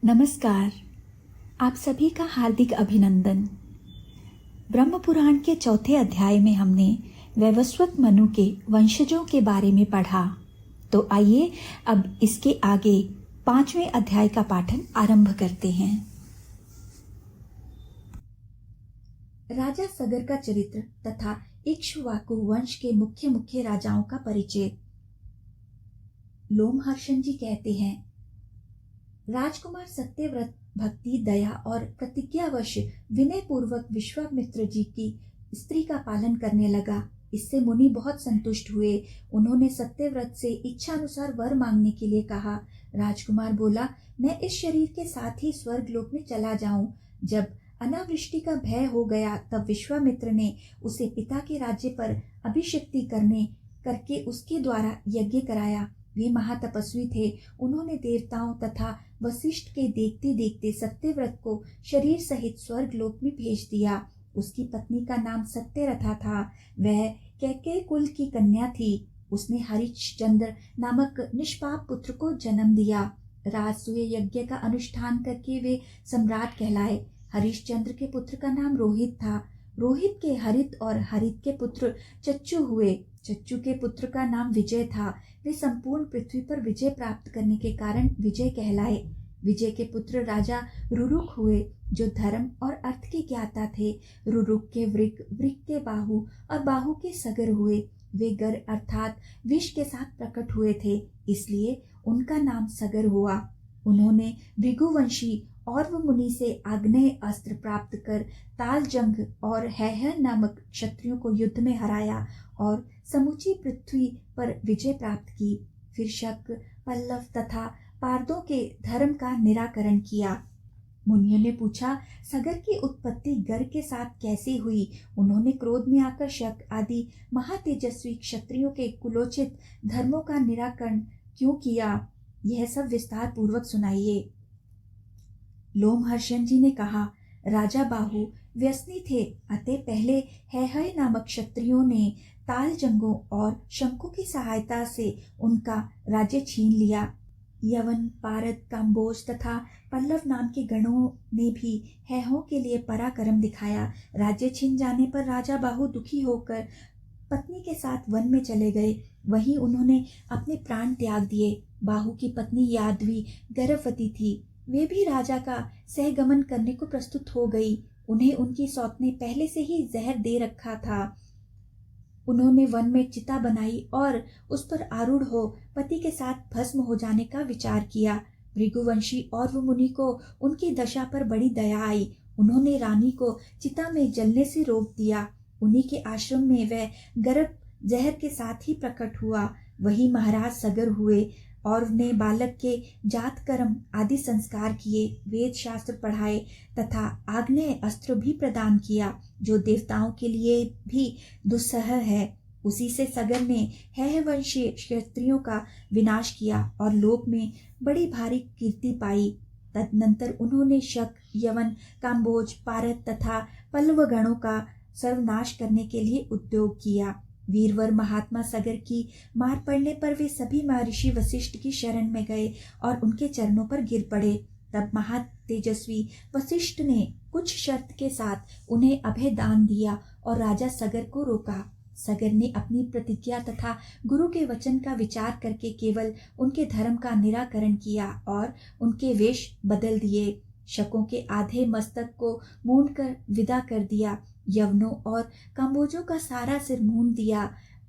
नमस्कार। आप सभी का हार्दिक अभिनंदन। ब्रह्म पुराण के चौथे अध्याय में हमने वैवस्वत मनु के वंशजों के बारे में पढ़ा। तो आइए अब इसके आगे 5वें अध्याय का पाठन आरंभ करते हैं। राजा सगर का चरित्र तथा इक्ष्वाकु वंश के मुख्य मुख्य राजाओं का परिचय। लोमहर्षण जी कहते हैं, राजकुमार सत्यव्रत भक्ति, दया और प्रतिज्ञावश विनय पूर्वक विश्वामित्र जी की स्त्री का पालन करने लगा। इससे मुनि बहुत संतुष्ट हुए। उन्होंने सत्यव्रत से इच्छा अनुसार वर मांगने के लिए कहा। राजकुमार बोला, मैं इस शरीर के साथ ही स्वर्ग लोक में चला जाऊं। जब अनावृष्टि का भय हो गया तब विश्वामित्र ने उसे पिता के राज्य पर अभिषिक्ति करके उसके द्वारा यज्ञ कराया। वे महातपस्वी थे। उन्होंने देवताओं तथा वशिष्ठ के देखते देखते सत्यव्रत को शरीर सहित स्वर्ग लोक में भेज दिया। उसकी पत्नी का नाम सत्यरथा था। वह कैकेयी कुल की कन्या थी। उसने हरिश्चंद्र नामक निष्पाप पुत्र को जन्म दिया। राजसूय यज्ञ का अनुष्ठान करके वे सम्राट कहलाए। हरिश्चंद्र के पुत्र का नाम रोहित था। रोहित के हरित और हरित के पुत्र चच्चू हुए। चच्चू के पुत्र का नाम विजय था। वे संपूर्ण पृथ्वी पर विजय प्राप्त करने के कारण विजय कहलाए। विजय के पुत्र राजा रुरुक हुए, जो धर्म और अर्थ के ज्ञाता थे। रुरुक के वृक, वृक के बाहु और बाहु के सगर हुए। वे गर अर्थात विष के साथ प्रकट हुए थे, इसलिए उनका नाम सगर हुआ। उन्होंने भृगुवंशी और मुनि से आग्नेय अस्त्र प्राप्त कर तालजंग और हैहर नामक क्षत्रियों को युद्ध में हराया और समूची पृथ्वी पर विजय प्राप्त की। फिर शक, पल्लव तथा पारदों के धर्म का निराकरण किया। मुनियों ने पूछा, सगर की उत्पत्ति गर के साथ कैसे हुई? उन्होंने क्रोध में आकर शक आदि महातेजस्वी क्षत्रियों के कुलोचित धर्मों का निराकरण क्यों किया? यह सब विस्तार पूर्वक सुनाइए। लोमहर्षण जी ने कहा, राजा बाहु व्यसनी थे, अतः पहले हैहय नामक क्षत्रियों ने तालजंगों और शंखों की सहायता से उनका राज्य छीन लिया। यवन, पारद, काम्बोज तथा पल्लव नाम के गणों ने भी हैहों के लिए पराक्रम दिखाया। राज्य छीन जाने पर राजा बाहु दुखी होकर पत्नी के साथ वन में चले गए। वहीं उन्होंने अपने प्राण त्याग दिए। बाहु की पत्नी यादवी गर्भवती थी। वे भी राजा का सहगमन करने को प्रस्तुत हो गई। उन्हें उनकी सौत ने पहले से ही जहर दे रखा था। उन्होंने वन में चिता बनाई और उस पर आरूढ़ हो पति के साथ भस्म हो जाने का विचार किया। भृगुवंशी और वो मुनि को उनकी दशा पर बड़ी दया आई। उन्होंने रानी को चिता में जलने से रोक दिया। उन्हीं के आश्रम में वह गर्भ जहर के साथ ही प्रकट हुआ। वही महाराज सगर हुए और ने बालक के जात कर्म आदि संस्कार किए, वेद शास्त्र पढ़ाए तथा आग्नेय अस्त्र भी प्रदान किया, जो देवताओं के लिए भी दुस्सह है। उसी से सगर ने हैहवंशी क्षत्रियों का विनाश किया और लोक में बड़ी भारी कीर्ति पाई। तदनंतर उन्होंने शक, यवन, काम्बोज, पारद तथा पल्लव गणों का सर्वनाश करने के लिए उद्योग किया। वीरवर महात्मा सगर की मार पड़ने पर वे सभी महर्षि वशिष्ठ की शरण में गए और उनके चरणों पर गिर पड़े। तब महातेजस्वी वशिष्ठ ने कुछ शर्त के साथ उन्हें अभय दान दिया और राजा सगर को रोका। सगर ने अपनी प्रतिज्ञा तथा गुरु के वचन का विचार करके केवल उनके धर्म का निराकरण किया और उनके वेश बदल दिए। शकों के आधे मस्तक को मूंड कर विदा कर दिया। यवनों और काम्बोजों का सारा सिर मूंड दिया।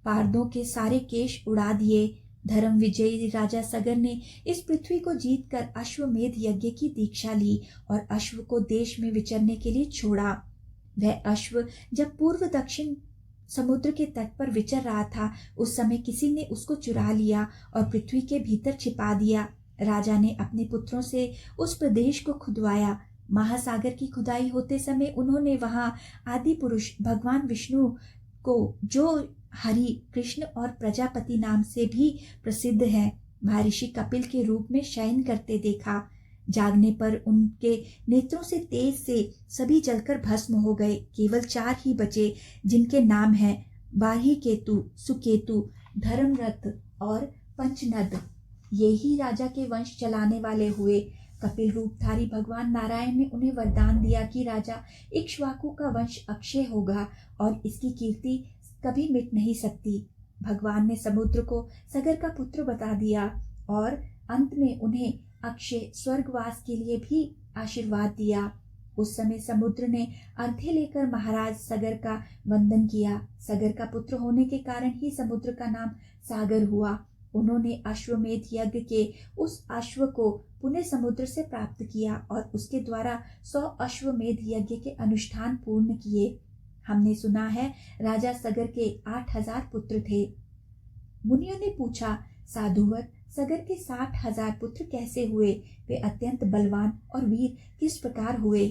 पारदों के सारे केश उड़ा दिए। धर्म विजयी राजा सगर ने इस पृथ्वी को जीतकर अश्वमेध यज्ञ की दीक्षा ली और अश्व को देश में विचरने के लिए छोड़ा। वह अश्व जब पूर्व दक्षिण समुद्र के तट पर विचर रहा था, उस समय किसी ने उसको चुरा लिया और पृथ्वी के भीतर छिपा दिया। राजा ने अपने पुत्रों से उस प्रदेश को खुदवाया। महासागर की खुदाई होते समय उन्होंने वहां आदि पुरुष भगवान विष्णु को, जो हरि, कृष्ण और प्रजापति नाम से भी प्रसिद्ध है, महर्षि कपिल के रूप में शयन करते देखा। जागने पर उनके नेत्रों से तेज से सभी जलकर भस्म हो गए। केवल 4 ही बचे, जिनके नाम हैं बाही केतु, सुकेतु, धर्मरथ और पंचनद। ये ही राजा के वंश चलाने वाले हुए। कपिल रूपधारी भगवान नारायण ने उन्हें वरदान दिया कि राजा इक्ष्वाकु का वंश अक्षय होगा और इसकी कीर्ति कभी मिट नहीं सकती। भगवान ने समुद्र को सगर का पुत्र बता दिया और अंत में उन्हें अक्षय स्वर्गवास के लिए भी आशीर्वाद दिया। उस समय समुद्र ने अर्घ्य लेकर महाराज सगर का वंदन किया। सगर का पुत्र होने के कारण ही समुद्र का नाम सागर हुआ। उन्होंने अश्वमेध यज्ञ के उस अश्व को पुनः समुद्र से प्राप्त किया और उसके द्वारा 100 अश्वमेध यज्ञ के अनुष्ठान पूर्ण किए। हमने सुना है राजा सगर के 8000 पुत्र थे। मुनियों ने पूछा, साधुवर, सगर के 60,000 पुत्र कैसे हुए? वे अत्यंत बलवान और वीर किस प्रकार हुए?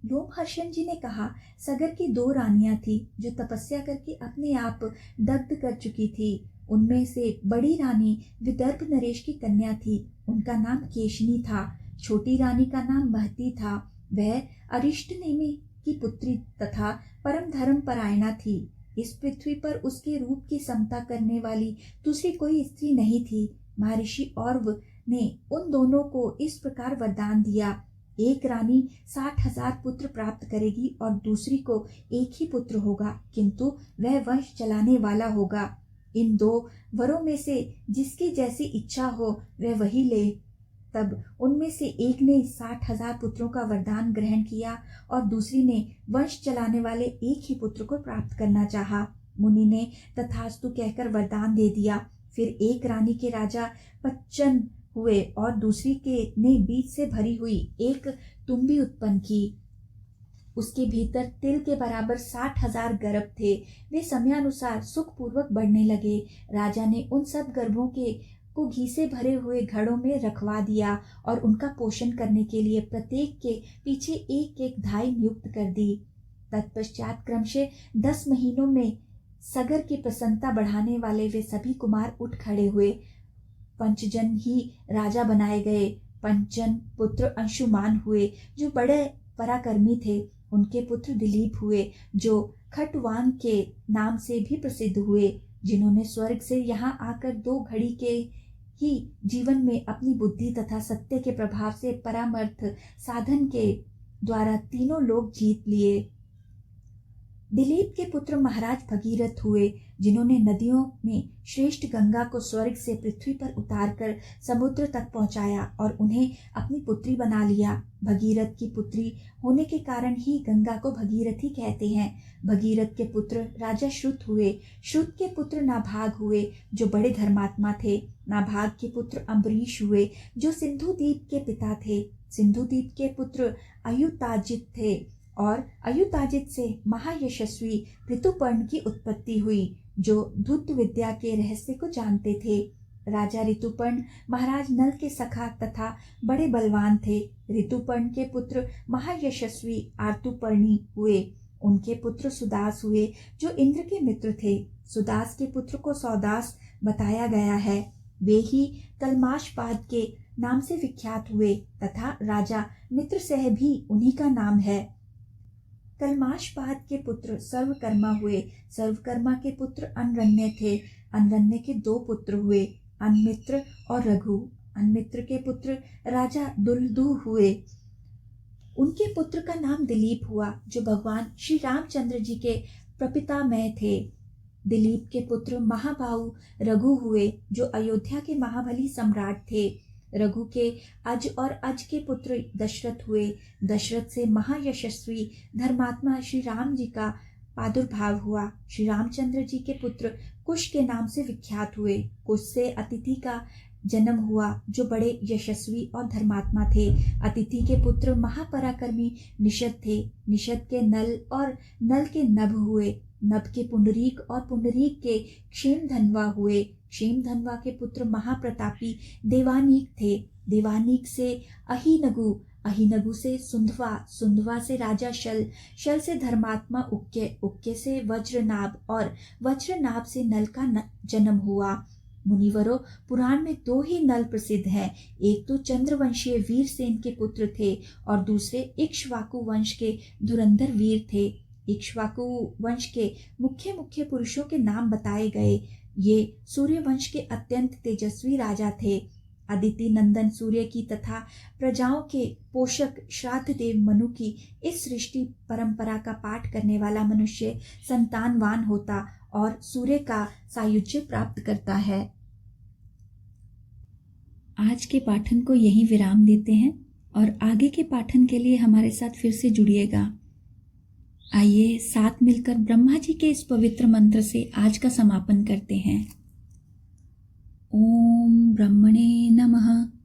लोमहर्षण जी ने कहा, सगर की 2 रानियां थी जो तपस्या करके अपने आप दग्ध कर चुकी थी। उनमें से बड़ी रानी विदर्भ नरेश की कन्या थी। उनका नाम केशनी था। छोटी रानी का नाम महती था। वह अरिष्ट नेमि की पुत्री तथा परम धर्म परायणा थी। इस पृथ्वी पर उसके रूप की समता करने वाली दूसरी कोई स्त्री नहीं थी। महर्षि औरव ने उन दोनों को इस प्रकार वरदान दिया, एक रानी 60,000 पुत्र प्राप्त करेगी और दूसरी को एक ही पुत्र होगा, किंतु वह वंश चलाने वाला होगा। इन 2 वरों में से जिसकी जैसी इच्छा हो वह वही ले। तब उनमें से एक ने 60,000 पुत्रों का वरदान ग्रहण किया और दूसरी ने वंश चलाने वाले एक ही पुत्र को प्राप्त करना चाहा। मुनि ने तथास्तु कहकर वरदान दे दिया। फिर एक रानी के राजा 55 हुए और दूसरी के ने बीज से भरी हुई एक तुम्बी उत्पन्न की। उसके भीतर तिल के बराबर 60,000 गर्भ थे। वे समयानुसार सुखपूर्वक बढ़ने लगे। राजा ने उन सब गर्भों को घी से भरे हुए घड़ों में रखवा दिया और उनका पोषण करने के लिए प्रत्येक के पीछे एक एक धाई नियुक्त कर दी। तत्पश्चात क्रमशः 10 महीनों में सगर की प्रसन्नता बढ़ाने वाले वे सभी कुमार उठ खड़े हुए। पंचजन ही राजा बनाए गए। पंचजन पुत्र अंशुमान हुए जो बड़े पराक्रमी थे। उनके पुत्र दिलीप हुए जो खटवांग के नाम से भी प्रसिद्ध हुए, जिन्होंने स्वर्ग से यहाँ आकर 2 घड़ी के ही जीवन में अपनी बुद्धि तथा सत्य के प्रभाव से परामर्थ साधन के द्वारा तीनों लोक जीत लिए। दिलीप के पुत्र महाराज भगीरथ हुए, जिन्होंने नदियों में श्रेष्ठ गंगा को स्वर्ग से पृथ्वी पर उतारकर समुद्र तक पहुंचाया और उन्हें अपनी पुत्री बना लिया। भगीरथ की पुत्री होने के कारण ही गंगा को भगीरथी कहते हैं। भगीरथ के पुत्र राजा श्रुत हुए। श्रुत के पुत्र नाभाग हुए जो बड़े धर्मात्मा थे। नाभाग के पुत्र अम्बरीश हुए जो सिंधु द्वीप के पिता थे। सिंधु द्वीप के पुत्र अयुताजित थे और अयुताजित से महायशस्वी ऋतुपर्ण की उत्पत्ति हुई जो धूत विद्या के रहस्य को जानते थे। राजा ऋतुपर्ण महाराज नल के सखा तथा बड़े बलवान थे। ऋतुपर्ण के पुत्र महायशस्वी आर्तुपर्णी हुए। उनके पुत्र सुदास हुए जो इंद्र के मित्र थे। सुदास के पुत्र को सौदास बताया गया है। वे ही कलमाशपाद के नाम से विख्यात हुए तथा राजा मित्रसेह भी उन्हीं का नाम है। कलमाशपाद के पुत्र सर्वकर्मा हुए। सर्वकर्मा के पुत्र अनरण्य थे। अनरण्य के 2 पुत्र हुए, अनमित्र और रघु। अनमित्र के पुत्र राजा दुलदु हुए। उनके पुत्र का नाम दिलीप हुआ जो भगवान श्री रामचंद्र जी के प्रपितामह थे। दिलीप के पुत्र महाबाहु रघु हुए जो अयोध्या के महाबली सम्राट थे। रघु के अज और अज के पुत्र दशरथ हुए। दशरथ से महायशस्वी धर्मात्मा श्री राम जी का प्रादुर्भाव हुआ। श्री रामचंद्र जी के पुत्र कुश के नाम से विख्यात हुए। कुश से अतिथि का जन्म हुआ जो बड़े यशस्वी और धर्मात्मा थे। अतिथि के पुत्र महापराक्रमी निषद थे। निषद के नल और नल के नभ हुए। नभ के पुंडरीक और पुंडरीक के क्षेमधन्वा हुए। क्षेमधन्वा के पुत्र महाप्रतापी देवानीक थे। देवानीक से अहिनगु, अहिनगु से सुंधवा, सुंधवा से राजा शल, शल से धर्मात्मा उक्के, उक्के से वज्रनाभ और वज्रनाभ से नल का जन्म हुआ। मुनिवरों, पुराण में 2 ही नल प्रसिद्ध हैं। एक तो चंद्रवंशीय वीरसेन के पुत्र थे और दूसरे इक्ष्वाकु वंश के धुरंधर वीर थे। इक्ष्वाकु वंश के मुख्य मुख्य पुरुषों के नाम बताए गए। ये सूर्य वंश के अत्यंत तेजस्वी राजा थे। अदिति नंदन सूर्य की तथा प्रजाओं के पोषक श्राद्ध देव मनु की इस सृष्टि परंपरा का पाठ करने वाला मनुष्य संतानवान होता और सूर्य का सायुज्य प्राप्त करता है। आज के पाठन को यहीं विराम देते हैं और आगे के पाठन के लिए हमारे साथ फिर से जुड़िएगा। आइए साथ मिलकर ब्रह्मा जी के इस पवित्र मंत्र से आज का समापन करते हैं। ओम ब्रह्मणे नमः।